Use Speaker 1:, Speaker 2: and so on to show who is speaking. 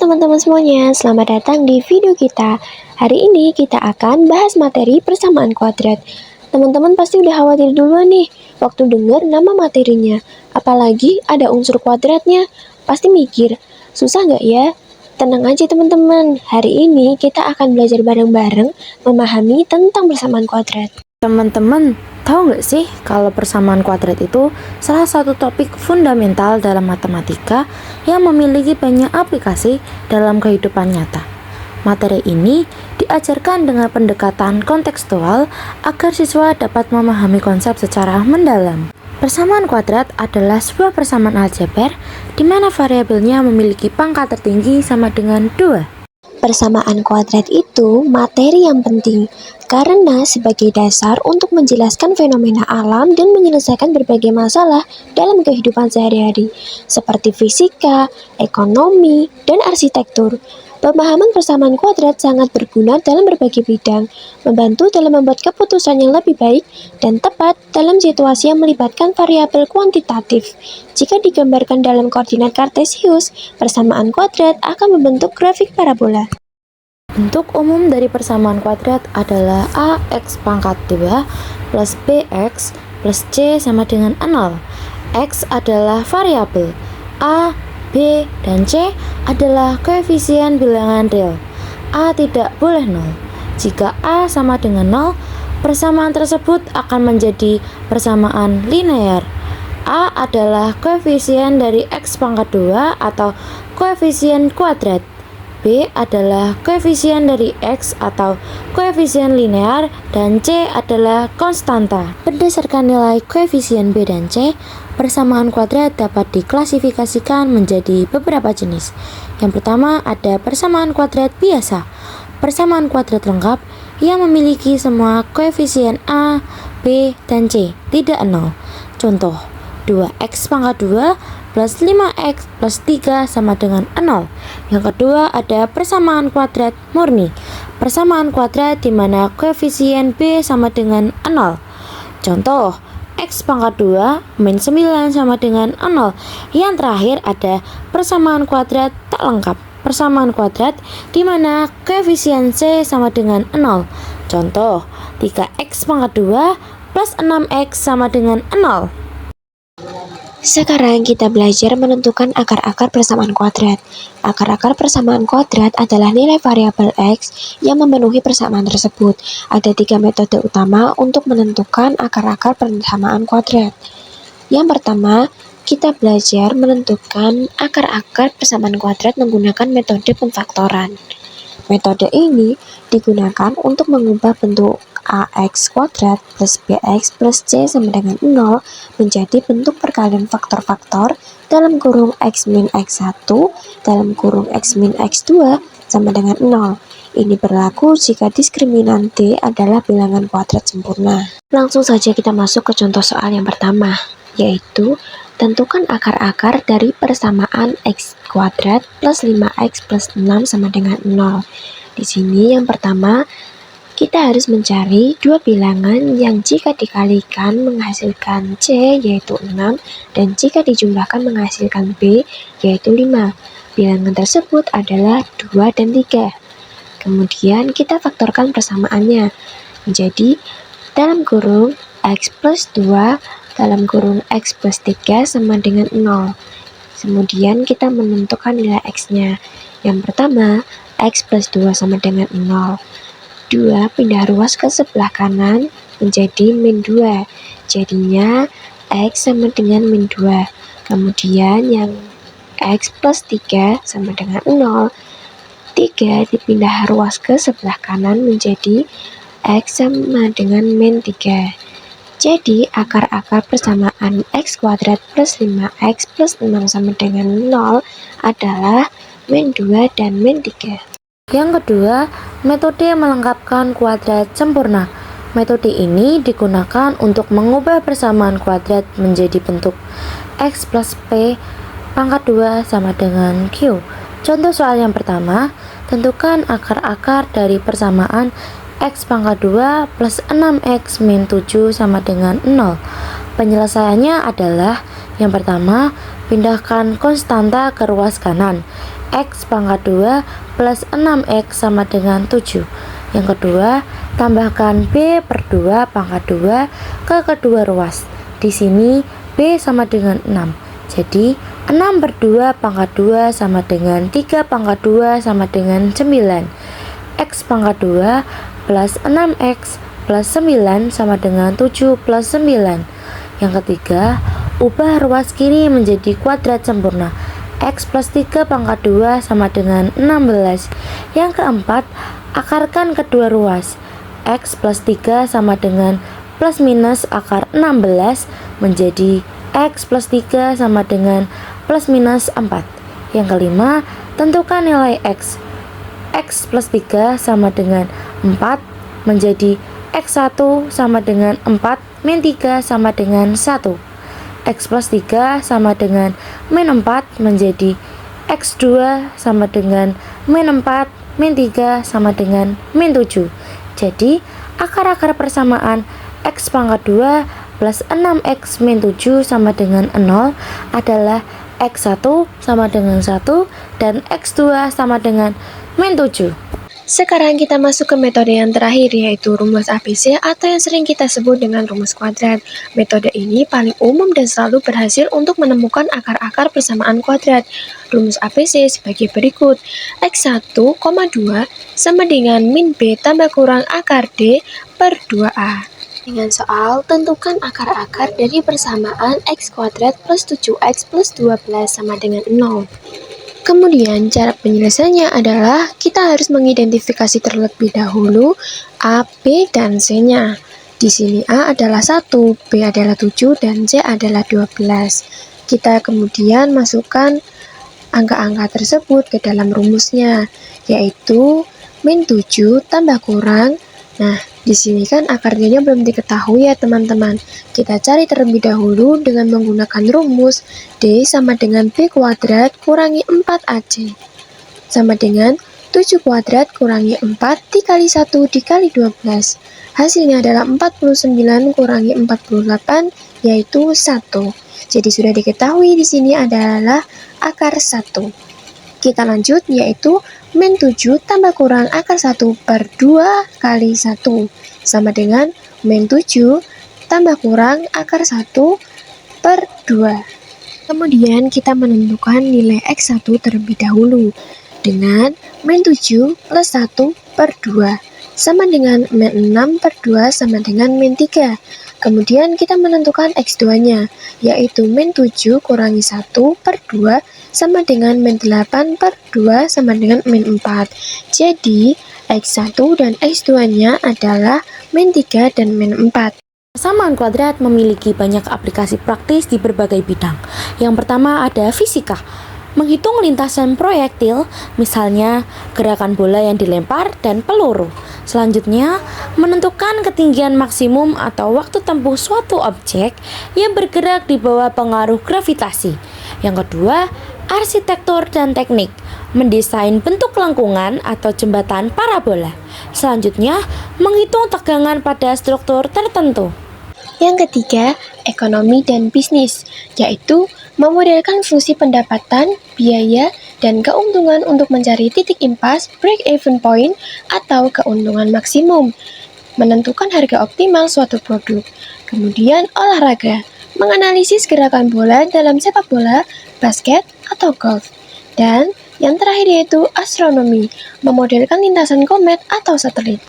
Speaker 1: teman-teman semuanya, selamat datang di video kita. Hari ini kita akan bahas materi persamaan kuadrat. Teman-teman pasti udah khawatir duluan nih waktu dengar nama materinya. Apalagi ada unsur kuadratnya. Pasti mikir, susah nggak ya? Tenang aja teman-teman, hari ini kita akan belajar bareng-bareng memahami tentang persamaan kuadrat.
Speaker 2: Teman-teman, tahu nggak sih kalau persamaan kuadrat itu salah satu topik fundamental dalam matematika yang memiliki banyak aplikasi dalam kehidupan nyata. Materi ini diajarkan dengan pendekatan kontekstual agar siswa dapat memahami konsep secara mendalam. Persamaan kuadrat adalah sebuah persamaan aljabar di mana variabelnya memiliki pangkat tertinggi sama dengan 2.
Speaker 1: Persamaan kuadrat itu materi yang penting karena sebagai dasar untuk menjelaskan fenomena alam dan menyelesaikan berbagai masalah dalam kehidupan sehari-hari, seperti fisika, ekonomi, dan arsitektur. Pemahaman persamaan kuadrat sangat berguna dalam berbagai bidang, membantu dalam membuat keputusan yang lebih baik dan tepat dalam situasi yang melibatkan variabel kuantitatif. Jika digambarkan dalam koordinat kartesius, persamaan kuadrat akan membentuk grafik parabola.
Speaker 2: Bentuk umum dari persamaan kuadrat adalah ax pangkat 2 plus bx plus c sama dengan 0. X adalah variabel, a, b, dan c adalah koefisien bilangan real. A tidak boleh 0. Jika a sama dengan 0, persamaan tersebut akan menjadi persamaan linear. A adalah koefisien dari x pangkat 2 atau koefisien kuadrat. B adalah koefisien dari X atau koefisien linear dan C adalah konstanta. Berdasarkan nilai koefisien B dan C, persamaan kuadrat dapat diklasifikasikan menjadi beberapa jenis. Yang pertama ada persamaan kuadrat biasa. Persamaan kuadrat lengkap yang memiliki semua koefisien A, B, dan C, tidak 0. Contoh, 2x pangkat 2 plus 5x plus 3 sama dengan 0. Yang kedua ada persamaan kuadrat murni. Persamaan kuadrat di mana koefisien B sama dengan 0. Contoh, x pangkat 2 min 9 sama dengan 0. Yang terakhir ada persamaan kuadrat tak lengkap. Persamaan kuadrat di mana koefisien C sama dengan 0. Contoh, 3x pangkat 2 plus 6x sama dengan 0.
Speaker 1: Sekarang kita belajar menentukan akar-akar persamaan kuadrat. Akar-akar persamaan kuadrat adalah nilai variabel X yang memenuhi persamaan tersebut. Ada 3 metode utama untuk menentukan akar-akar persamaan kuadrat. Yang pertama, kita belajar menentukan akar-akar persamaan kuadrat menggunakan metode pemfaktoran. Metode ini digunakan untuk mengubah bentuk ax kuadrat plus bx plus c sama dengan 0 menjadi bentuk perkalian faktor-faktor dalam kurung x min x1 dalam kurung x min x2 sama dengan 0. Ini berlaku jika diskriminan D adalah bilangan kuadrat sempurna. Langsung saja kita masuk ke contoh soal yang pertama, yaitu tentukan akar-akar dari persamaan x kuadrat plus 5x plus 6 sama dengan 0. Di sini yang pertama, kita harus mencari dua bilangan yang jika dikalikan menghasilkan C yaitu 6 dan jika dijumlahkan menghasilkan B yaitu 5. Bilangan tersebut adalah 2 dan 3. Kemudian kita faktorkan persamaannya menjadi dalam kurung X plus 2 dalam kurung X plus 3 sama dengan 0. Kemudian kita menentukan nilai X-nya. Yang pertama, X plus 2 sama dengan 0. 2 pindah ruas ke sebelah kanan menjadi min 2. Jadinya X sama dengan min 2. Kemudian yang X plus 3 sama dengan 0. 3 dipindah ruas ke sebelah kanan menjadi X sama dengan min 3. Jadi akar-akar persamaan X kuadrat plus 5X plus 6 sama dengan 0 adalah min 2 dan min 3.
Speaker 2: Yang kedua, metode melengkapkan kuadrat sempurna. Metode ini digunakan untuk mengubah persamaan kuadrat menjadi bentuk X plus P pangkat 2 sama dengan Q. Contoh soal yang pertama, tentukan akar-akar dari persamaan X pangkat 2 plus 6X min 7 sama dengan 0. Penyelesaiannya adalah yang pertama, pindahkan konstanta ke ruas kanan. X pangkat 2 plus 6X sama dengan 7. Yang kedua, tambahkan B per 2 pangkat 2 ke kedua ruas. Di sini B sama dengan 6. Jadi 6 per 2 pangkat 2 sama dengan 3 pangkat 2 sama dengan 9. X pangkat 2 plus 6X plus 9 sama dengan 7 plus 9. Yang ketiga, ubah ruas kiri menjadi kuadrat sempurna. X plus 3 pangkat 2 sama dengan 16. Yang keempat, akarkan kedua ruas. X plus 3 sama dengan plus minus akar 16 menjadi X plus 3 sama dengan plus minus 4. Yang kelima, tentukan nilai X. X plus 3 sama dengan 4 menjadi X1 sama dengan 4 min 3 sama dengan 1. X plus 3 sama dengan min 4 menjadi X2 sama dengan min 4 min 3 sama dengan min 7. Jadi akar-akar persamaan X pangkat 2 plus 6X min 7 sama dengan 0 adalah X1 sama dengan 1 dan X2 sama dengan min 7.
Speaker 1: Sekarang kita masuk ke metode yang terakhir, yaitu rumus ABC atau yang sering kita sebut dengan rumus kuadrat. Metode ini paling umum dan selalu berhasil untuk menemukan akar-akar persamaan kuadrat. Rumus ABC sebagai berikut. X1, 2 sama dengan min B tambah kurang akar D per 2A. Dengan soal, tentukan akar-akar dari persamaan X kuadrat plus 7X plus 12 sama dengan 0. Kemudian cara penyelesaiannya adalah kita harus mengidentifikasi terlebih dahulu A, B, dan C-nya. Di sini A adalah 1, B adalah 7, dan C adalah 12. Kita kemudian masukkan angka-angka tersebut ke dalam rumusnya, yaitu min 7 tambah kurang. Nah, di sini kan akar D-nya belum diketahui ya teman-teman. Kita cari terlebih dahulu dengan menggunakan rumus D sama dengan B kuadrat kurangi 4AC. Sama dengan 7 kuadrat kurangi 4 dikali 1 dikali 12. Hasilnya adalah 49 kurangi 48 yaitu 1. Jadi sudah diketahui di sini adalah akar 1. Kita lanjut yaitu min 7 tambah kurang akar 1 per 2 kali 1 sama dengan min 7 tambah kurang akar 1 per 2. Kemudian kita menentukan nilai X1 terlebih dahulu dengan min 7 plus 1 per 2 sama dengan min 6 per 2 sama dengan min 3. Kemudian kita menentukan X2-nya, yaitu min 7 kurangi 1 per 2 sama dengan min 8 per 2 sama dengan min 4. Jadi, X1 dan X2-nya adalah min 3 dan min 4.
Speaker 2: Persamaan kuadrat memiliki banyak aplikasi praktis di berbagai bidang. Yang pertama ada fisika. Menghitung lintasan proyektil, misalnya gerakan bola yang dilempar dan peluru. Selanjutnya, menentukan ketinggian maksimum atau waktu tempuh suatu objek yang bergerak di bawah pengaruh gravitasi. Yang kedua, arsitektur dan teknik, mendesain bentuk lengkungan atau jembatan parabola. Selanjutnya, menghitung tegangan pada struktur tertentu.
Speaker 1: Yang ketiga, ekonomi dan bisnis, yaitu memodelkan fungsi pendapatan, biaya, dan keuntungan untuk mencari titik impas, break-even point, atau keuntungan maksimum. Menentukan harga optimal suatu produk. Kemudian olahraga, menganalisis gerakan bola dalam sepak bola, basket, atau golf. Dan yang terakhir yaitu astronomi, memodelkan lintasan komet atau satelit.